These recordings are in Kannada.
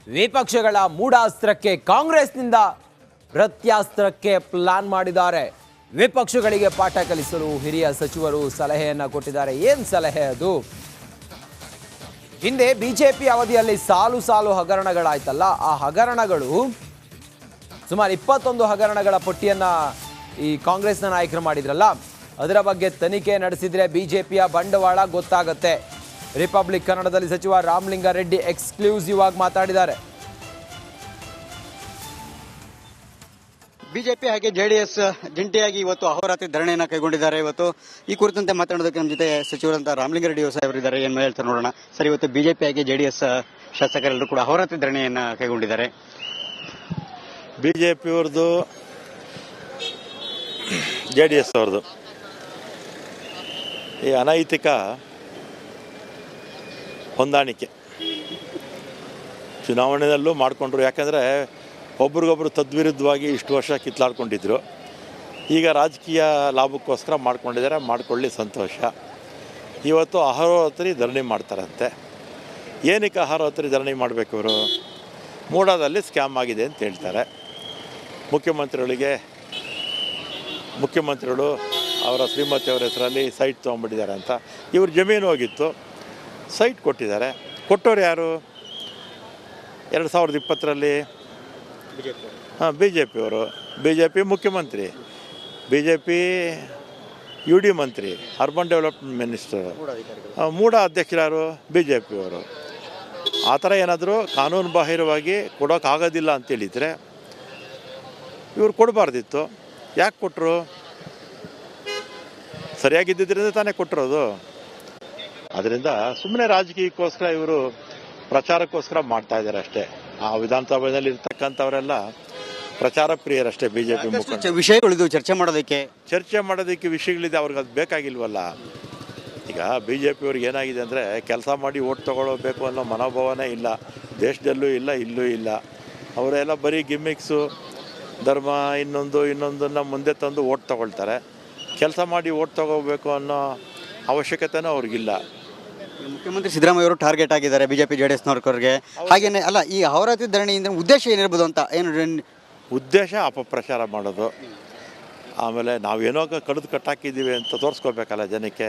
ವಿಪಕ್ಷಗಳ ಮೂಢಾಸ್ತ್ರಕ್ಕೆ ಕಾಂಗ್ರೆಸ್ನಿಂದ ಪ್ರತ್ಯಾಸ್ತ್ರಕ್ಕೆ ಪ್ಲಾನ್ ಮಾಡಿದ್ದಾರೆ. ವಿಪಕ್ಷಗಳಿಗೆ ಪಾಠ ಕಲಿಸಲು ಹಿರಿಯ ಸಚಿವರು ಸಲಹೆಯನ್ನ ಕೊಟ್ಟಿದ್ದಾರೆ. ಏನು ಸಲಹೆ ಅದು? ಹಿಂದೆ ಬಿಜೆಪಿ ಅವಧಿಯಲ್ಲಿ ಸಾಲು ಸಾಲು ಹಗರಣಗಳಾಯ್ತಲ್ಲ, ಆ ಹಗರಣಗಳು ಸುಮಾರು 21 ಹಗರಣಗಳ ಪಟ್ಟಿಯನ್ನ ಈ ಕಾಂಗ್ರೆಸ್ನ ನಾಯಕರು ಮಾಡಿದ್ರಲ್ಲ, ಅದರ ಬಗ್ಗೆ ತನಿಖೆ ನಡೆಸಿದ್ರೆ ಬಿಜೆಪಿಯ ಬಂಡವಾಳ ಗೊತ್ತಾಗುತ್ತೆ. ರಿಪಬ್ಲಿಕ್ ಕನ್ನಡದಲ್ಲಿ ಸಚಿವ ರಾಮಲಿಂಗಾರೆಡ್ಡಿ ಎಕ್ಸ್ಕ್ಲೂಸಿವ್ ಆಗಿ ಮಾತಾಡಿದ್ದಾರೆ. ಬಿಜೆಪಿ ಹಾಗೆ ಜೆಡಿಎಸ್ ಜಂಟಿಯಾಗಿ ಇವತ್ತು ಅಹೋರಾತ್ರಿ ಧರಣಿಯನ್ನು ಕೈಗೊಂಡಿದ್ದಾರೆ. ಇವತ್ತು ಈ ಕುರಿತಂತೆ ಮಾತನಾಡೋದಕ್ಕೆ ನಮ್ಮ ಜೊತೆ ಸಚಿವರಂತ ರಾಮಲಿಂಗಾರೆಡ್ಡಿ ಸಾಹೇಬರಿದ್ದಾರೆ. ಏನು ಹೇಳ್ತಾರೆ ನೋಡೋಣ. ಸರ್, ಇವತ್ತು ಬಿಜೆಪಿ ಹಾಗೆ ಜೆಡಿಎಸ್ ಶಾಸಕರೆಲ್ಲರೂ ಕೂಡ ಅಹೋರಾತ್ರಿ ಧರಣಿಯನ್ನು ಕೈಗೊಂಡಿದ್ದಾರೆ. ಬಿಜೆಪಿಯವ್ರದ್ದು ಜೆಡಿಎಸ್ ಅವ್ರದ್ದು ಈ ಅನೈತಿಕ ಹೊಂದಾಣಿಕೆ ಚುನಾವಣೆಯಲ್ಲೂ ಮಾಡಿಕೊಂಡ್ರು. ಯಾಕಂದರೆ ಒಬ್ರಿಗೊಬ್ರು ತದ್ವಿರುದ್ಧವಾಗಿ ಇಷ್ಟು ವರ್ಷ ಕಿತ್ಲಾಡ್ಕೊಂಡಿದ್ರು. ಈಗ ರಾಜಕೀಯ ಲಾಭಕ್ಕೋಸ್ಕರ ಮಾಡ್ಕೊಂಡಿದ್ದಾರೆ. ಮಾಡ್ಕೊಳ್ಳಿ, ಸಂತೋಷ. ಇವತ್ತು ಅಹೋರಾತ್ರಿ ಧರಣಿ ಮಾಡ್ತಾರಂತೆ. ಏನಕ್ಕೆ ಅಹೋರಾತ್ರಿ ಧರಣಿ ಮಾಡಬೇಕು? ಇವರು ಮೂಡಾದಲ್ಲಿ ಸ್ಕ್ಯಾಮ್ ಆಗಿದೆ ಅಂತ ಹೇಳ್ತಾರೆ. ಮುಖ್ಯಮಂತ್ರಿಗಳು ಅವರ ಶ್ರೀಮತಿ ಅವರ ಹೆಸರಲ್ಲಿ ಸೈಟ್ ತೊಗೊಂಡ್ಬಿಟ್ಟಿದ್ದಾರೆ ಅಂತ. ಇವ್ರ ಜಮೀನು ಹೋಗಿತ್ತು, ಸೈಟ್ ಕೊಟ್ಟಿದ್ದಾರೆ. ಕೊಟ್ಟವ್ರು ಯಾರು? 2020ರಲ್ಲಿ ಬಿ ಜೆ ಪಿಯವರು, ಬಿ ಜೆ ಪಿ ಮುಖ್ಯಮಂತ್ರಿ, B J P U D ಮಂತ್ರಿ, ಅರ್ಬನ್ ಡೆವಲಪ್ಮೆಂಟ್ ಮಿನಿಸ್ಟರ್, ಮೂಡ ಅಧ್ಯಕ್ಷರಾರು ಬಿ ಜೆ ಪಿಯವರು. ಆ ಥರ ಏನಾದರೂ ಕಾನೂನು ಬಾಹಿರವಾಗಿ ಕೊಡೋಕ್ಕಾಗೋದಿಲ್ಲ ಅಂತೇಳಿದರೆ ಇವ್ರು ಕೊಡಬಾರ್ದಿತ್ತು. ಯಾಕೆ ಕೊಟ್ಟರು? ಸರಿಯಾಗಿದ್ದರಿಂದ ತಾನೇ ಕೊಟ್ಟಿರೋದು. ಅದರಿಂದ ಸುಮ್ಮನೆ ರಾಜಕೀಯಕ್ಕೋಸ್ಕರ ಇವರು ಪ್ರಚಾರಕ್ಕೋಸ್ಕರ ಮಾಡ್ತಾ ಇದ್ದಾರೆ ಅಷ್ಟೇ. ಆ ವಿಧಾನಸಭೆಯಲ್ಲಿ ಇರ್ತಕ್ಕಂಥವರೆಲ್ಲ ಪ್ರಚಾರ ಪ್ರಿಯರಷ್ಟೇ. ಬಿಜೆಪಿ ವಿಷಯಗಳಿದು ಚರ್ಚೆ ಮಾಡೋದಕ್ಕೆ ವಿಷಯಗಳಿದೆ. ಅವ್ರಿಗೆ ಅದು ಬೇಕಾಗಿಲ್ವಲ್ಲ. ಈಗ ಬಿ ಜೆ ಪಿಯವ್ರಿಗೆ ಏನಾಗಿದೆ ಅಂದರೆ, ಕೆಲಸ ಮಾಡಿ ಓಟ್ ತೊಗೊಳ್ಬೇಕು ಅನ್ನೋ ಮನೋಭಾವನೆ ಇಲ್ಲ, ದೇಶದಲ್ಲೂ ಇಲ್ಲ, ಇಲ್ಲೂ ಇಲ್ಲ. ಅವರೆಲ್ಲ ಬರೀ ಗಿಮ್ಮಿಕ್ಸು, ಧರ್ಮ, ಇನ್ನೊಂದನ್ನು ಮುಂದೆ ತಂದು ಓಟ್ ತೊಗೊಳ್ತಾರೆ. ಕೆಲಸ ಮಾಡಿ ಓಟ್ ತೊಗೋಬೇಕು ಅನ್ನೋ ಅವಶ್ಯಕತೆನೂ ಅವ್ರಿಗಿಲ್ಲ. ಮುಖ್ಯಮಂತ್ರಿ ಸಿದ್ದರಾಮಯ್ಯ ಅವರು ಟಾರ್ಗೆಟ್ ಆಗಿದ್ದಾರೆ ಬಿಜೆಪಿ ಜೆಡಿಎಸ್ನವ್ರಿಗೆ. ಹಾಗೇನೆ ಅಲ್ಲ, ಈ ಅಹೋರಾತ್ರಿ ಧರಣಿಯಿಂದ ಉದ್ದೇಶ ಏನಿರ್ಬೋದು ಅಂತ? ಏನು ಉದ್ದೇಶ? ಅಪಪ್ರಚಾರ ಮಾಡೋದು. ಆಮೇಲೆ ನಾವೇನೋ ಕಡಿದು ಕಟ್ಟಾಕಿದ್ದೀವಿ ಅಂತ ತೋರಿಸ್ಕೋಬೇಕಲ್ಲ ಜನಕ್ಕೆ,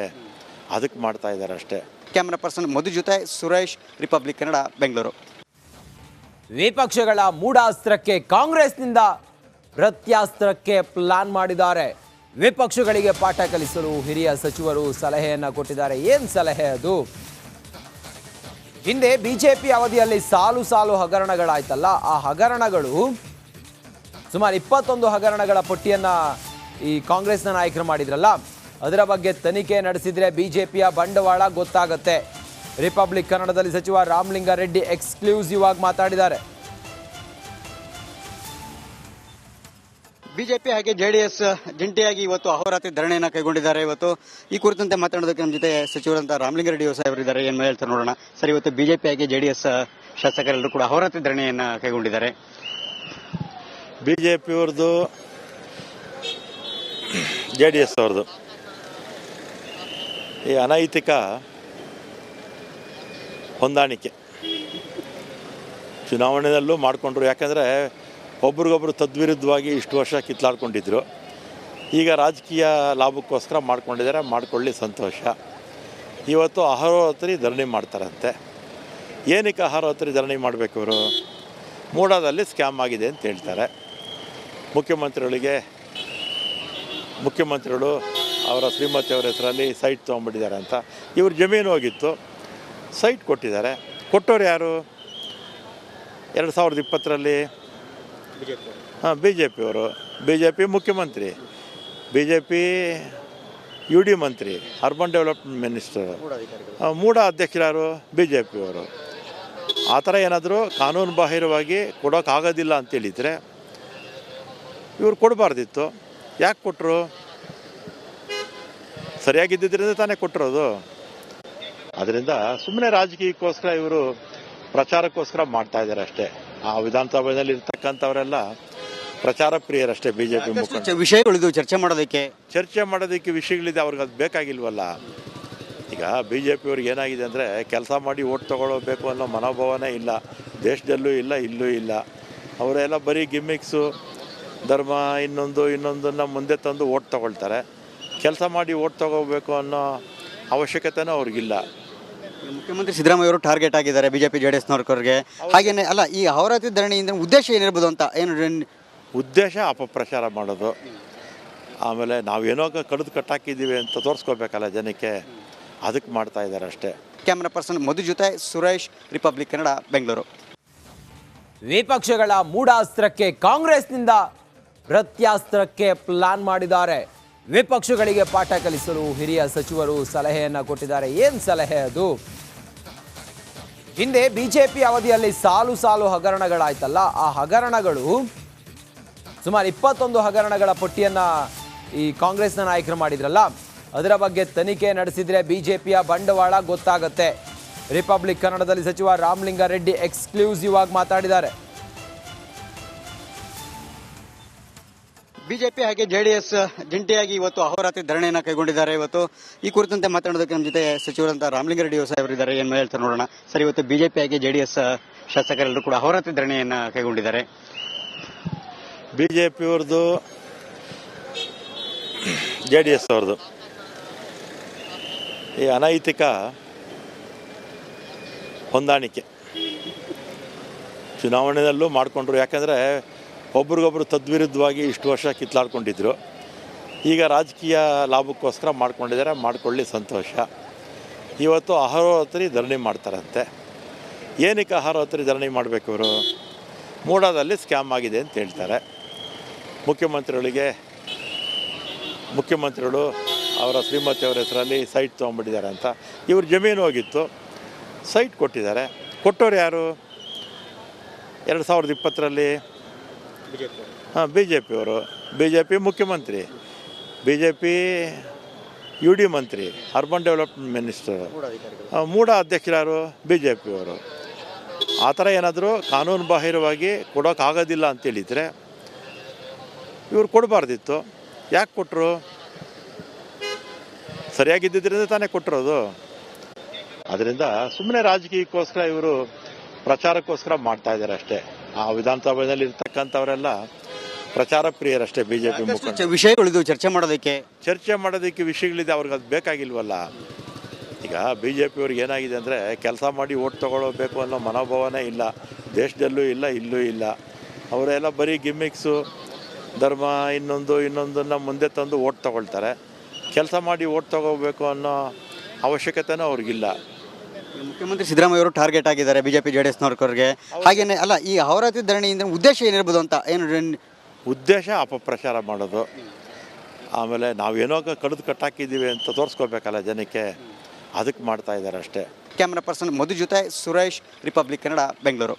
ಅದಕ್ಕೆ ಮಾಡ್ತಾ ಇದ್ದಾರೆ ಅಷ್ಟೇ. ಕ್ಯಾಮ್ರಾ ಪರ್ಸನ್ ಮಧು ಜೊತೆ ಸುರೇಶ್, ರಿಪಬ್ಲಿಕ್ ಕನ್ನಡ, ಬೆಂಗಳೂರು. ವಿಪಕ್ಷಗಳ ಮೂಢಾಸ್ತ್ರಕ್ಕೆ ಕಾಂಗ್ರೆಸ್ನಿಂದ ಪ್ರತ್ಯಾಸ್ತ್ರಕ್ಕೆ ಪ್ಲಾನ್ ಮಾಡಿದ್ದಾರೆ. ವಿಪಕ್ಷಗಳಿಗೆ ಪಾಠ ಕಲಿಸಲು ಹಿರಿಯ ಸಚಿವರು ಸಲಹೆಯನ್ನ ಕೊಟ್ಟಿದ್ದಾರೆ. ಏನು ಸಲಹೆ ಅದು? ಹಿಂದೆ ಬಿಜೆಪಿ ಅವಧಿಯಲ್ಲಿ ಸಾಲು ಸಾಲು ಹಗರಣಗಳಾಯ್ತಲ್ಲ, ಆ ಹಗರಣಗಳು ಸುಮಾರು 21 ಹಗರಣಗಳ ಪಟ್ಟಿಯನ್ನ ಈ ಕಾಂಗ್ರೆಸ್ನ ನಾಯಕರು ಮಾಡಿದ್ರಲ್ಲ, ಅದರ ಬಗ್ಗೆ ತನಿಖೆ ನಡೆಸಿದ್ರೆ ಬಿಜೆಪಿಯ ಬಂಡವಾಳ ಗೊತ್ತಾಗುತ್ತೆ. ರಿಪಬ್ಲಿಕ್ ಕನ್ನಡದಲ್ಲಿ ಸಚಿವ ರಾಮಲಿಂಗಾರೆಡ್ಡಿ ಎಕ್ಸ್ಕ್ಲೂಸಿವ್ ಆಗಿ ಮಾತಾಡಿದ್ದಾರೆ. ಬಿಜೆಪಿ ಹಾಗೆ ಜೆಡಿಎಸ್ ಜಂಟಿಯಾಗಿ ಇವತ್ತು ಅಹೋರಾತ್ರಿ ಧರಣಿಯನ್ನು ಕೈಗೊಂಡಿದ್ದಾರೆ. ಇವತ್ತು ಈ ಕುರಿತಂತೆ ಮಾತನಾಡೋದಕ್ಕೆ ನಮ್ಮ ಜೊತೆ ಸಚಿವರಂತ ರಾಮಲಿಂಗಾರೆಡ್ಡಿ ಸಾಹೇಬರಿದ್ದಾರೆ. ಏನು ಹೇಳ್ತಾರೆ ನೋಡೋಣ. ಸರ್, ಇವತ್ತು ಬಿಜೆಪಿ ಹಾಗೆ ಜೆಡಿಎಸ್ ಶಾಸಕರೆಲ್ಲರೂ ಕೂಡ ಅಹೋರಾತ್ರಿ ಧರಣಿಯನ್ನು ಕೈಗೊಂಡಿದ್ದಾರೆ. ಬಿಜೆಪಿಯವ್ರದ್ದು ಜೆಡಿಎಸ್ ಅವ್ರದ್ದು ಈ ಅನೈತಿಕ ಹೊಂದಾಣಿಕೆ ಚುನಾವಣೆಯಲ್ಲೂ ಮಾಡಿಕೊಂಡ್ರು. ಯಾಕಂದರೆ ಒಬ್ರಿಗೊಬ್ರು ತದ್ವಿರುದ್ಧವಾಗಿ ಇಷ್ಟು ವರ್ಷ ಕಿತ್ಲಾಡ್ಕೊಂಡಿದ್ರು. ಈಗ ರಾಜಕೀಯ ಲಾಭಕ್ಕೋಸ್ಕರ ಮಾಡ್ಕೊಂಡಿದ್ದಾರೆ. ಮಾಡ್ಕೊಳ್ಳಿ, ಸಂತೋಷ. ಇವತ್ತು ಅಹೋರಾತ್ರಿ ಧರಣಿ ಮಾಡ್ತಾರಂತೆ. ಏನಕ್ಕೆ ಅಹೋರಾತ್ರಿ ಧರಣಿ ಮಾಡಬೇಕು? ಇವರು ಮೂಡಾದಲ್ಲಿ ಸ್ಕ್ಯಾಮ್ ಆಗಿದೆ ಅಂತ ಹೇಳ್ತಾರೆ. ಮುಖ್ಯಮಂತ್ರಿಗಳು ಅವರ ಶ್ರೀಮತಿ ಅವರ ಹೆಸರಲ್ಲಿ ಸೈಟ್ ತೊಗೊಂಡ್ಬಿಟ್ಟಿದ್ದಾರೆ ಅಂತ. ಇವ್ರ ಜಮೀನು ಹೋಗಿತ್ತು, ಸೈಟ್ ಕೊಟ್ಟಿದ್ದಾರೆ. ಕೊಟ್ಟವ್ರು ಯಾರು? 2020ರಲ್ಲಿ ಬಿ ಜೆ ಪಿಯವರು, ಬಿ ಜೆ ಪಿ ಮುಖ್ಯಮಂತ್ರಿ, B J P U D ಮಂತ್ರಿ, ಅರ್ಬನ್ ಡೆವಲಪ್ಮೆಂಟ್ ಮಿನಿಸ್ಟರ್, ಮೂಡ ಅಧ್ಯಕ್ಷರಾರು ಬಿ ಜೆ ಪಿಯವರು. ಆ ಥರ ಏನಾದರೂ ಕಾನೂನು ಬಾಹಿರವಾಗಿ ಕೊಡೋಕ್ಕಾಗೋದಿಲ್ಲ ಅಂತೇಳಿದರೆ ಇವ್ರು ಕೊಡಬಾರ್ದಿತ್ತು. ಯಾಕೆ ಕೊಟ್ಟರು? ಸರಿಯಾಗಿದ್ದರಿಂದ ತಾನೇ ಕೊಟ್ಟಿರೋದು. ಅದರಿಂದ ಸುಮ್ಮನೆ ರಾಜಕೀಯಕ್ಕೋಸ್ಕರ ಇವರು ಪ್ರಚಾರಕ್ಕೋಸ್ಕರ ಮಾಡ್ತಾ ಇದ್ದಾರೆ ಅಷ್ಟೇ. ಆ ವಿಧಾನಸಭೆಯಲ್ಲಿ ಇರ್ತಕ್ಕಂಥವರೆಲ್ಲ ಪ್ರಚಾರ ಪ್ರಿಯರಷ್ಟೇ. ಬಿಜೆಪಿ ವಿಷಯಗಳಿದು ಚರ್ಚೆ ಮಾಡೋದಕ್ಕೆ ವಿಷಯಗಳಿದೆ. ಅವ್ರಿಗೆ ಅದು ಬೇಕಾಗಿಲ್ವಲ್ಲ. ಈಗ ಬಿ ಜೆ ಪಿಯವ್ರಿಗೆ ಏನಾಗಿದೆ ಅಂದರೆ, ಕೆಲಸ ಮಾಡಿ ಓಟ್ ತೊಗೊಳ್ಬೇಕು ಅನ್ನೋ ಮನೋಭಾವನೆ ಇಲ್ಲ, ದೇಶದಲ್ಲೂ ಇಲ್ಲ, ಇಲ್ಲೂ ಇಲ್ಲ. ಅವರೆಲ್ಲ ಬರೀ ಗಿಮ್ಮಿಕ್ಸು, ಧರ್ಮ, ಇನ್ನೊಂದನ್ನು ಮುಂದೆ ತಂದು ಓಟ್ ತೊಗೊಳ್ತಾರೆ. ಕೆಲಸ ಮಾಡಿ ಓಟ್ ತೊಗೋಬೇಕು ಅನ್ನೋ ಅವಶ್ಯಕತೆನೂ ಅವ್ರಿಗಿಲ್ಲ. ಮುಖ್ಯಮಂತ್ರಿ ಸಿದ್ದರಾಮಯ್ಯ ಅವರು ಟಾರ್ಗೆಟ್ ಆಗಿದ್ದಾರೆ ಬಿಜೆಪಿ ಜೆಡಿಎಸ್ನವ್ರಿಗೆ. ಹಾಗೇನೆ ಅಲ್ಲ, ಈ ಅಹೋರಾತ್ರಿ ಧರಣಿಯಿಂದ ಉದ್ದೇಶ ಏನಿರ್ಬೋದು ಅಂತ ಏನು ಉದ್ದೇಶ ಅಪಪ್ರಚಾರ ಮಾಡೋದು. ಆಮೇಲೆ ನಾವೇನೋ ಕಡಿದು ಕಟ್ಟಾಕಿದ್ದೀವಿ ಅಂತ ತೋರಿಸ್ಕೋಬೇಕಲ್ಲ ಜನಕ್ಕೆ, ಅದಕ್ಕೆ ಮಾಡ್ತಾ ಇದ್ದಾರೆ ಅಷ್ಟೇ. ಕ್ಯಾಮರಾ ಪರ್ಸನ್ ಮಧು ಜೊತೆ ಸುರೇಶ್, ರಿಪಬ್ಲಿಕ್ ಕನ್ನಡ, ಬೆಂಗಳೂರು. ವಿಪಕ್ಷಗಳ ಮೂಢಾಸ್ತ್ರಕ್ಕೆ ಕಾಂಗ್ರೆಸ್ನಿಂದ ಪ್ರತ್ಯಾಸ್ತ್ರಕ್ಕೆ ಪ್ಲಾನ್ ಮಾಡಿದ್ದಾರೆ. ವಿಪಕ್ಷಗಳಿಗೆ ಪಾಠ ಕಲಿಸಲು ಹಿರಿಯ ಸಚಿವರು ಸಲಹೆಯನ್ನ ಕೊಟ್ಟಿದ್ದಾರೆ. ಏನು ಸಲಹೆ ಅದು? ಹಿಂದೆ ಬಿಜೆಪಿ ಅವಧಿಯಲ್ಲಿ ಸಾಲು ಸಾಲು ಹಗರಣಗಳಾಯ್ತಲ್ಲ, ಆ ಹಗರಣಗಳು ಸುಮಾರು 21 ಹಗರಣಗಳ ಪಟ್ಟಿಯನ್ನ ಈ ಕಾಂಗ್ರೆಸ್ನ ನಾಯಕರು ಮಾಡಿದ್ರಲ್ಲ, ಅದರ ಬಗ್ಗೆ ತನಿಖೆ ನಡೆಸಿದ್ರೆ ಬಿಜೆಪಿಯ ಬಂಡವಾಳ ಗೊತ್ತಾಗತ್ತೆ. ರಿಪಬ್ಲಿಕ್ ಕನ್ನಡದಲ್ಲಿ ಸಚಿವ ರಾಮಲಿಂಗಾರೆಡ್ಡಿ ಎಕ್ಸ್ಕ್ಲೂಸಿವ್ ಆಗಿ ಮಾತಾಡಿದ್ದಾರೆ. ಬಿಜೆಪಿ ಹಾಗೆ ಜೆಡಿಎಸ್ ಜಂಟಿಯಾಗಿ ಇವತ್ತು ಅಹೋರಾತ್ರಿ ಧರಣಿಯನ್ನು ಕೈಗೊಂಡಿದ್ದಾರೆ. ಇವತ್ತು ಈ ಕುರಿತಂತೆ ಮಾತನಾಡೋದಕ್ಕೆ ನಮ್ಮ ಜೊತೆ ಸಚಿವರಂತ ರಾಮಲಿಂಗಾರೆಡ್ಡಿ ಸಾಹೇಬರಿದ್ದಾರೆ. ಏನು ಹೇಳ್ತಾರೆ ನೋಡೋಣ. ಸರ್, ಇವತ್ತು ಬಿಜೆಪಿ ಹಾಗೆ ಜೆಡಿಎಸ್ ಶಾಸಕರೆಲ್ಲರೂ ಕೂಡ ಅಹೋರಾತ್ರಿ ಧರಣಿಯನ್ನು ಕೈಗೊಂಡಿದ್ದಾರೆ. BJP-ಅವ್ರದ್ದು, JDS ಅವ್ರದ್ದು ಈ ಅನೈತಿಕ ಹೊಂದಾಣಿಕೆ ಚುನಾವಣೆಯಲ್ಲೂ ಮಾಡಿಕೊಂಡ್ರು. ಯಾಕೆಂದರೆ ಒಬ್ರಿಗೊಬ್ರು ತದ್ವಿರುದ್ಧವಾಗಿ ಇಷ್ಟು ವರ್ಷ ಕಿತ್ಲಾಡ್ಕೊಂಡಿದ್ರು. ಈಗ ರಾಜಕೀಯ ಲಾಭಕ್ಕೋಸ್ಕರ ಮಾಡ್ಕೊಂಡಿದ್ದಾರೆ. ಮಾಡ್ಕೊಳ್ಳಿ, ಸಂತೋಷ. ಇವತ್ತು ಅಹೋರಾತ್ರಿ ಧರಣಿ ಮಾಡ್ತಾರಂತೆ. ಏನಕ್ಕೆ ಅಹೋರಾತ್ರಿ ಧರಣಿ ಮಾಡಬೇಕು? ಇವರು ಮೂಡಾದಲ್ಲಿ ಸ್ಕ್ಯಾಮ್ ಆಗಿದೆ ಅಂತ ಹೇಳ್ತಾರೆ. ಮುಖ್ಯಮಂತ್ರಿಗಳು ಅವರ ಶ್ರೀಮತಿ ಅವರ ಹೆಸರಲ್ಲಿ ಸೈಟ್ ತೊಗೊಂಡ್ಬಿಟ್ಟಿದ್ದಾರೆ ಅಂತ. ಇವ್ರ ಜಮೀನು ಹೋಗಿತ್ತು, ಸೈಟ್ ಕೊಟ್ಟಿದ್ದಾರೆ. ಕೊಟ್ಟವ್ರು ಯಾರು? 2020ರಲ್ಲಿ BJP-ಅವರು, BJP ಮುಖ್ಯಮಂತ್ರಿ, BJP UD ಮಂತ್ರಿ, ಅರ್ಬನ್ ಡೆವಲಪ್ಮೆಂಟ್ ಮಿನಿಸ್ಟರು, ಮೂಡ ಅಧ್ಯಕ್ಷರು BJP-ಅವರು. ಆ ಥರ ಏನಾದರೂ ಕಾನೂನು ಬಾಹಿರವಾಗಿ ಕೊಡೋಕ್ಕಾಗೋದಿಲ್ಲ ಅಂತೇಳಿದರೆ ಇವ್ರು ಕೊಡಬಾರ್ದಿತ್ತು. ಯಾಕೆ ಕೊಟ್ಟರು? ಸರಿಯಾಗಿದ್ದರಿಂದ ತಾನೇ ಕೊಟ್ಟಿರೋದು. ಅದರಿಂದ ಸುಮ್ಮನೆ ರಾಜಕೀಯಕ್ಕೋಸ್ಕರ ಇವರು ಪ್ರಚಾರಕ್ಕೋಸ್ಕರ ಮಾಡ್ತಾ ಇದ್ದಾರೆ ಅಷ್ಟೇ. ಆ ವಿಧಾನಸಭೆಯಲ್ಲಿ ಇರ್ತಕ್ಕಂಥವರೆಲ್ಲ ಪ್ರಚಾರ ಪ್ರಿಯರಷ್ಟೇ. ಬಿಜೆಪಿ ವಿಷಯಗಳಿದು ಚರ್ಚೆ ಮಾಡೋದಕ್ಕೆ ವಿಷಯಗಳಿದೆ. ಅವ್ರಿಗೆ ಅದು ಬೇಕಾಗಿಲ್ವಲ್ಲ. ಈಗ BJP-ಅವ್ರಿಗೆ ಏನಾಗಿದೆ ಅಂದರೆ, ಕೆಲಸ ಮಾಡಿ ಓಟ್ ತೊಗೊಳ್ಬೇಕು ಅನ್ನೋ ಮನೋಭಾವನೆ ಇಲ್ಲ. ದೇಶದಲ್ಲೂ ಇಲ್ಲ, ಇಲ್ಲೂ ಇಲ್ಲ. ಅವರೆಲ್ಲ ಬರೀ ಗಿಮ್ಮಿಕ್ಸು, ಧರ್ಮ, ಇನ್ನೊಂದನ್ನು ಮುಂದೆ ತಂದು ಓಟ್ ತೊಗೊಳ್ತಾರೆ. ಕೆಲಸ ಮಾಡಿ ಓಟ್ ತೊಗೋಬೇಕು ಅನ್ನೋ ಅವಶ್ಯಕತೆನೂ ಅವ್ರಿಗಿಲ್ಲ. ಮುಖ್ಯಮಂತ್ರಿ ಸಿದ್ದರಾಮಯ್ಯ ಅವರು ಟಾರ್ಗೆಟ್ ಆಗಿದ್ದಾರೆ ಬಿಜೆಪಿ ಜೆಡಿಎಸ್ನವ್ರಿಗೆ. ಹಾಗೇನೆ ಅಲ್ಲ, ಈ ಅಹೋರಾತ್ರಿ ಧರಣಿಯಿಂದ ಉದ್ದೇಶ ಏನಿರ್ಬೋದು ಅಂತ ಏನು ಉದ್ದೇಶ ಅಪಪ್ರಚಾರ ಮಾಡೋದು. ಆಮೇಲೆ ನಾವೇನೋ ಕಡಿದು ಕಟ್ಟಾಕಿದ್ದೀವಿ ಅಂತ ತೋರಿಸ್ಕೋಬೇಕಲ್ಲ ಜನಕ್ಕೆ, ಅದಕ್ಕೆ ಮಾಡ್ತಾ ಇದ್ದಾರೆ ಅಷ್ಟೇ. ಕ್ಯಾಮರಾ ಪರ್ಸನ್ ಮಧು ಜೊತೆ ಸುರೇಶ್, ರಿಪಬ್ಲಿಕ್ ಕನ್ನಡ, ಬೆಂಗಳೂರು.